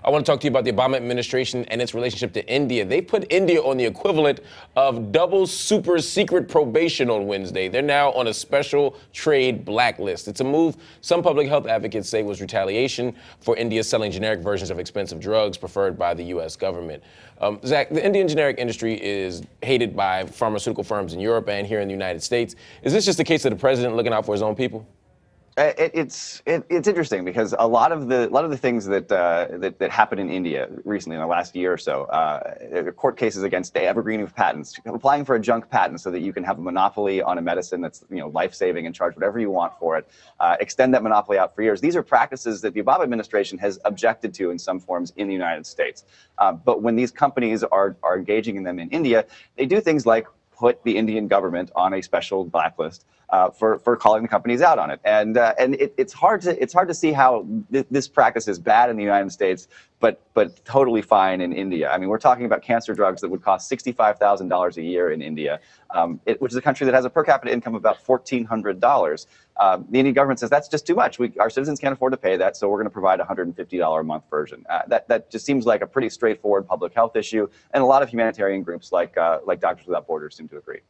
I want to talk to you about the Obama administration and its relationship to India. They put India on the equivalent of double super secret probation on Wednesday. They're now on a special trade blacklist. It's a move some public health advocates say was retaliation for India selling generic versions of expensive drugs preferred by the U.S. government. Zach, the Indian generic industry is hated by pharmaceutical firms in Europe and here in the United States. Is this just a case of the president looking out for his own people? It's interesting because a lot of the things that happened in India recently in the last year or so, court cases against evergreen of patents, applying for a junk patent so that you can have a monopoly on a medicine that's life-saving and charge whatever you want for it, extend that monopoly out for years. These are practices that the Obama administration has objected to in some forms in the United States. But when these companies are engaging in them in India, they do things like put the Indian government on a special blacklist for calling the companies out on it, and it's hard to see how this practice is bad in the United States, but totally fine in India. I mean, we're talking about cancer drugs that would cost $65,000 a year in India, which is a country that has a per capita income of about $1,400. The Indian government says that's just too much. Our citizens can't afford to pay that, so we're going to provide a $150 a month version. That just seems like a pretty straightforward public health issue, and a lot of humanitarian groups like Doctors Without Borders seem to agree.